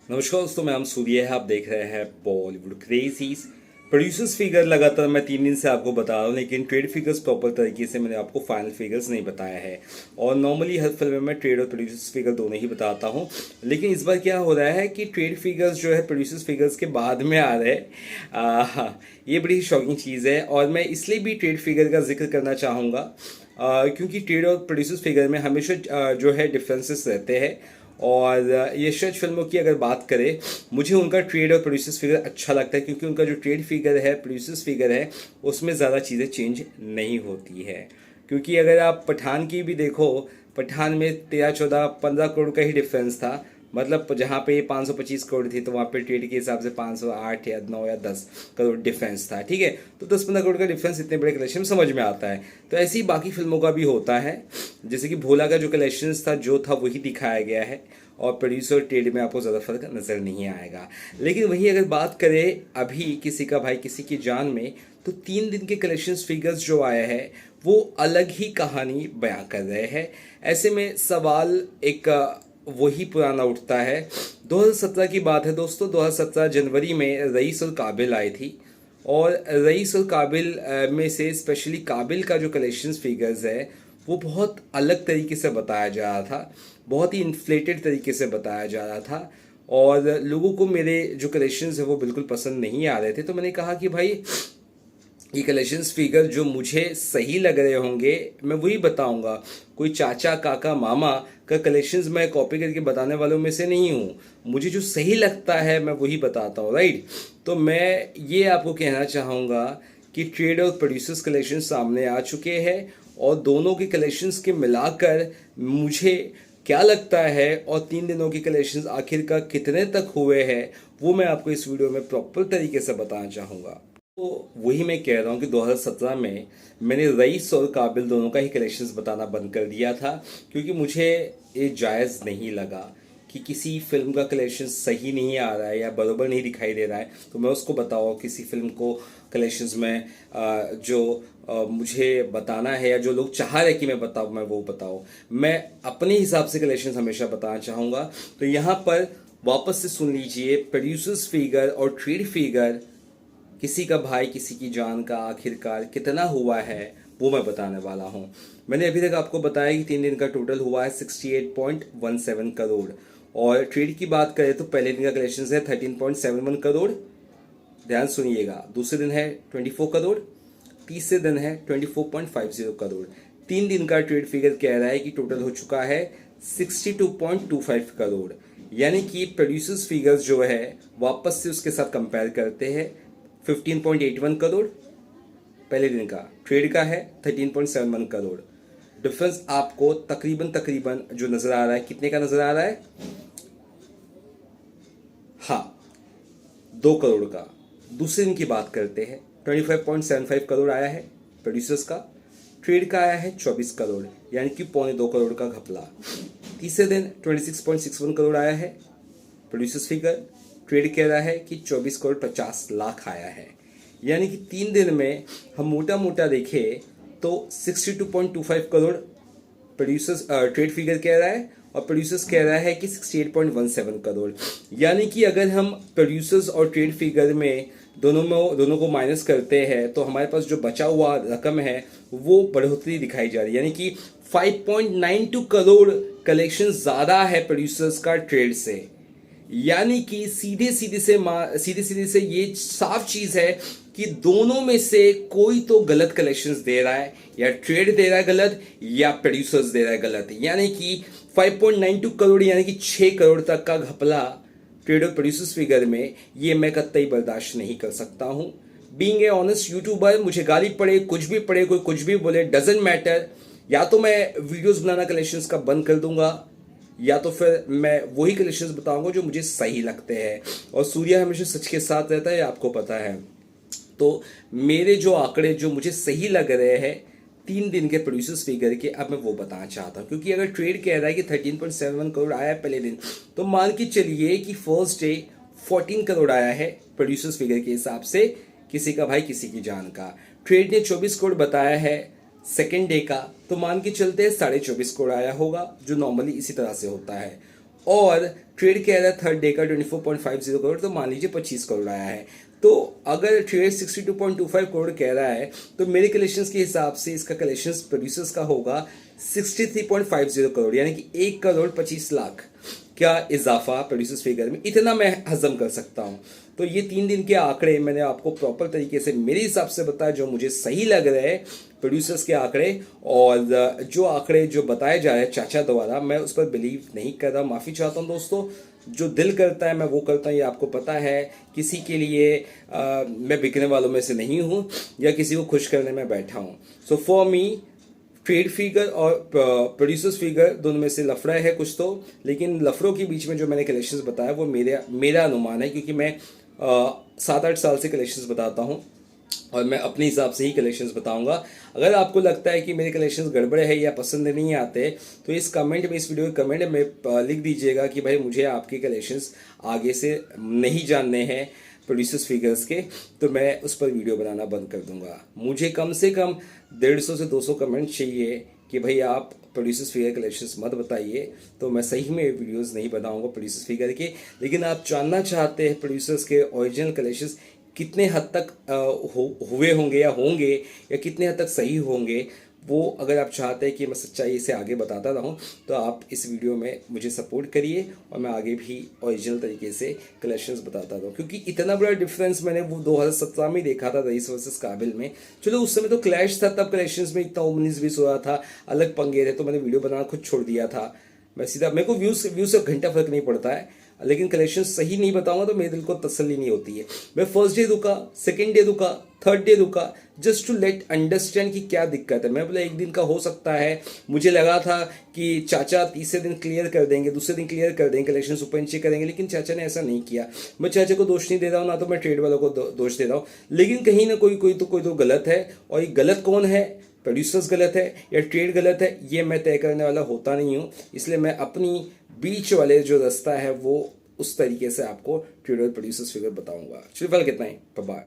नमस्कार दोस्तों, मैं सूर्य है। आप देख रहे हैं बॉलीवुड क्रेजीज। प्रोड्यूसर्स फिगर लगातार मैं 3 दिन से आपको बता रहा हूँ, लेकिन ट्रेड फिगर्स प्रॉपर तरीके से मैंने आपको फाइनल फिगर्स नहीं बताया है। और नॉर्मली हर फिल्म में मैं ट्रेड और प्रोड्यूसर्स फिगर दोनों ही बताता हूँ, लेकिन इस बार क्या हो रहा है कि ट्रेड फिगर्स जो है प्रोड्यूसर्स फिगर्स के बाद में आ रहे हैं। ये बड़ी शॉकिंग चीज़ है और मैं इसलिए भी ट्रेड फिगर का जिक्र करना चाहूँगा क्योंकि ट्रेड और प्रोड्यूसर्स फिगर में हमेशा जो है डिफरेंसेस रहते हैं। और ये सच फिल्मों की अगर बात करें, मुझे उनका ट्रेड और प्रोड्यूसर्स फिगर अच्छा लगता है क्योंकि उनका जो ट्रेड फिगर है, प्रोड्यूसर्स फिगर है, उसमें ज़्यादा चीज़ें चेंज नहीं होती है। क्योंकि अगर आप पठान की भी देखो, पठान में 13, 14, 15 करोड़ का ही डिफरेंस था। मतलब जहाँ पे 525 करोड़ थी तो वहाँ पे ट्रेड के हिसाब से 508 या 9 या 10 करोड़ डिफरेंस था। ठीक है, तो 10-15 करोड़ का डिफरेंस इतने बड़े कलेक्शन में समझ में आता है। तो ऐसे ही बाकी फिल्मों का भी होता है। जैसे कि भोला का जो कलेक्शंस था जो था वही दिखाया गया है और प्रोड्यूसर ट्रेड में आपको ज़्यादा फर्क नज़र नहीं आएगा। लेकिन वहीं अगर बात करें अभी किसी का भाई किसी की जान में, तो 3 दिन के कलेक्शंस फिगर्स जो आया है वो अलग ही कहानी बयां कर रहे हैं। ऐसे में सवाल एक वही पुराना उठता है। 2017 की बात है दोस्तों। 2017 जनवरी में रईस और काबिल आई थी और रईस और काबिल में से स्पेशली काबिल का जो कलेक्शंस फिगर्स है वो बहुत अलग तरीके से बताया जा रहा था, बहुत ही इन्फ्लेटेड तरीके से बताया जा रहा था और लोगों को मेरे जो कलेक्शंस है वो बिल्कुल पसंद नहीं आ रहे थे। तो मैंने कहा कि भाई ये कलेक्शंस फिगर जो मुझे सही लग रहे होंगे मैं वही बताऊंगा। कोई चाचा काका मामा का कलेक्शंस मैं कॉपी करके बताने वालों में से नहीं हूँ। मुझे जो सही लगता है मैं वही बताता हूँ, राइट। तो मैं ये आपको कहना चाहूँगा कि ट्रेड और प्रोड्यूसर्स कलेक्शन सामने आ चुके हैं और दोनों के कलेक्शंस के मिलाकर मुझे क्या लगता है और 3 दिनों के कलेक्शंस आखिरकार कितने तक हुए हैं वो मैं आपको इस वीडियो में प्रॉपर तरीके से बताना चाहूँगा। तो वही मैं कह रहा हूँ कि 2017 में मैंने रईस और काबिल दोनों का ही कलेक्शंस बताना बंद कर दिया था क्योंकि मुझे ये जायज़ नहीं लगा कि किसी फिल्म का कलेक्शन सही नहीं आ रहा है या बराबर नहीं दिखाई दे रहा है तो मैं उसको बताऊँ। किसी फिल्म को कलेक्शंस में जो मुझे बताना है या जो लोग चाह रहे कि मैं बताऊँ मैं वो बताऊँ। मैं अपने हिसाब से कलेक्शंस हमेशा बताना चाहूँगा। तो यहाँ पर वापस से सुन लीजिए, प्रोड्यूसर्स फिगर और ट्रेड फिगर किसी का भाई किसी की जान का आखिरकार कितना हुआ है वो मैं बताने वाला हूँ। मैंने अभी तक आपको बताया कि 3 दिन का टोटल हुआ है 68.17 करोड़ और ट्रेड की बात करें तो पहले दिन का कलेक्शन है 13.71 करोड़। ध्यान सुनिएगा, दूसरे दिन है 24 करोड़, तीसरे दिन है 24.50 करोड़। 3 दिन का ट्रेड फिगर कह रहा है कि टोटल हो चुका है 62.25 करोड़। यानी कि प्रोड्यूसर्स फिगर्स जो है वापस से उसके साथ कंपेयर करते हैं। 15.81 करोड़ पहले दिन का, ट्रेड का है 13.71 करोड़। डिफरेंस आपको तकरीबन तकरीबन जो नजर आ रहा है, कितने का नजर आ रहा है? हाँ, 2 करोड़ का। दूसरे दिन की बात करते हैं, 25.75 करोड़ आया है प्रोड्यूसर्स का, ट्रेड का आया है 24 करोड़, यानी कि 1.25 करोड़ का घपला। तीसरे दिन 26.61 करोड़ आया है प्रोड्यूसर्स फिगर, ट्रेड कह रहा है कि 24 करोड़ 50 लाख आया है। यानी कि 3 दिन में हम मोटा मोटा देखें तो 62.25 करोड़ प्रोड्यूसर्स ट्रेड फिगर कह रहा है और प्रोड्यूसर्स कह रहा है कि 68.17 करोड़। यानी कि अगर हम प्रोड्यूसर्स और ट्रेड फिगर में दोनों को माइनस करते हैं तो हमारे पास जो बचा हुआ रकम है वो बढ़ोतरी दिखाई जा रही है। यानी कि 5.92 करोड़ कलेक्शन ज़्यादा है प्रोड्यूसर्स का ट्रेड से। यानी कि सीधे सीधे से ये साफ चीज है कि दोनों में से कोई तो गलत कलेक्शंस दे रहा है, या ट्रेड दे रहा है गलत या प्रोड्यूसर्स दे रहा है गलत। यानी कि 5.92 करोड़ यानी कि 6 करोड़ तक का घपला ट्रेड और प्रोड्यूसर्स फिगर में, ये मैं कतई बर्दाश्त नहीं कर सकता हूं। बीइंग ए ऑनेस्ट यूट्यूबर, मुझे गाली पड़े कुछ भी पड़े, कोई कुछ भी बोले, डजेंट मैटर। या तो मैं वीडियोस बनाना कलेक्शंस का बंद कर दूंगा या तो फिर मैं वही कलेक्शंस बताऊंगा जो मुझे सही लगते हैं। और सूर्या हमेशा सच के साथ रहता है, आपको पता है। तो मेरे जो आंकड़े जो मुझे सही लग रहे हैं 3 दिन के प्रोड्यूसर्स फिगर के, अब मैं वो बताना चाहता हूँ। क्योंकि अगर ट्रेड कह रहा है कि 13.71 करोड़ आया है पहले दिन, तो मान के चलिए कि फर्स्ट डे 14 करोड़ आया है प्रोड्यूसर्स फिगर के हिसाब से, किसी का भाई किसी की जान का। ट्रेड ने 24 करोड़ बताया है सेकेंड डे का, तो मान के चलते हैं 24.5 करोड़ आया होगा, जो नॉर्मली इसी तरह से होता है। और ट्रेड कह रहा है थर्ड डे का 24.50 करोड़, तो मान लीजिए 25 करोड़ आया है। तो अगर ट्रेड 62.25 करोड़ कह रहा है तो मेरे कलेक्शंस के हिसाब से इसका कलेक्शंस प्रोड्यूसर्स का होगा 63.50 करोड़, यानी कि 1,25,00,000 क्या इजाफा प्रोड्यूसर्स फिगर में, इतना मैं हजम कर सकता हूं। तो ये 3 दिन के आंकड़े मैंने आपको प्रॉपर तरीके से मेरे हिसाब से बताया, जो मुझे सही लग रहे हैं प्रोड्यूसर्स के आंकड़े। और जो आंकड़े जो बताए जा रहे हैं चाचा द्वारा, मैं उस पर बिलीव नहीं कर रहा, माफ़ी चाहता हूं दोस्तों। जो दिल करता है मैं वो करता हूँ, ये आपको पता है। किसी के लिए मैं बिकने वालों में से नहीं हूँ या किसी को खुश करने में बैठा हूँ। So for me trade figure और प्रोड्यूसर्स फिगर दोनों में से लफड़ा है कुछ तो, लेकिन लफड़ों के बीच में जो मैंने कलेक्शंस बताया वो मेरा अनुमान है, क्योंकि मैं 7-8 साल से कलेक्शंस बताता हूँ और मैं अपने हिसाब से ही कलेक्शंस बताऊंगा। अगर आपको लगता है कि मेरे कलेक्शंस गड़बड़ है या पसंद नहीं आते तो इस कमेंट में, इस वीडियो के कमेंट में लिख दीजिएगा कि भाई मुझे आपके कलेक्शंस आगे से नहीं जानने हैं प्रोड्यूसर्स फिगर्स के, तो मैं उस पर वीडियो बनाना बंद कर दूंगा। मुझे कम से कम 150 से 200 कमेंट चाहिए कि भाई आप प्रोड्यूसर्स फिगर कलेक्शंस मत बताइए, तो मैं सही में वीडियोस नहीं बनाऊंगा प्रोड्यूसर्स फिगर के। लेकिन आप जानना चाहते हैं प्रोड्यूसर्स के ओरिजिनल कलेक्शंस कितने हद तक हुए होंगे या कितने हद तक सही होंगे, वो अगर आप चाहते हैं कि मैं सच्चाई से आगे बताता रहूं तो आप इस वीडियो में मुझे सपोर्ट करिए और मैं आगे भी ओरिजिनल तरीके से कलेक्शंस बताता रहूं। क्योंकि इतना बड़ा डिफरेंस मैंने वो 2017 में देखा था रईस वर्सेस काबिल में। चलो उस समय तो क्लैश था, तब कलेक्शंस में इतना 19-20 हो रहा था, अलग पंगे थे, तो मैंने वीडियो बनाना खुद छोड़ दिया था। मैं सीधा, मेरे को व्यूज से घंटा फर्क नहीं पड़ता है, लेकिन कलेक्शन सही नहीं बताऊंगा तो मेरे दिल को तसल्ली नहीं होती है। मैं फर्स्ट डे रुका, सेकेंड डे रुका, थर्ड डे रुका, जस्ट टू लेट अंडरस्टैंड कि क्या दिक्कत है। मैं बोला एक दिन का हो सकता है, मुझे लगा था कि चाचा तीसरे दिन क्लियर कर देंगे, दूसरे दिन क्लियर कर देंगे, कलेक्शन ऊपर नीचे करेंगे, लेकिन चाचा ने ऐसा नहीं किया। मैं चाचा को दोष नहीं दे रहा हूँ, ना तो मैं ट्रेड वालों को दोष दे रहा हूँ, लेकिन कहीं ना कोई तो गलत है। और ये गलत कौन है, प्रोड्यूसर्स गलत है या ट्रेड गलत है, ये मैं तय करने वाला होता नहीं हूँ। इसलिए मैं अपनी बीच वाले जो रास्ता है वो उस तरीके से आपको ट्रेड और प्रोड्यूसर्स फिगर बताऊंगा। चलिए फिलहाल कितना ही, बाय।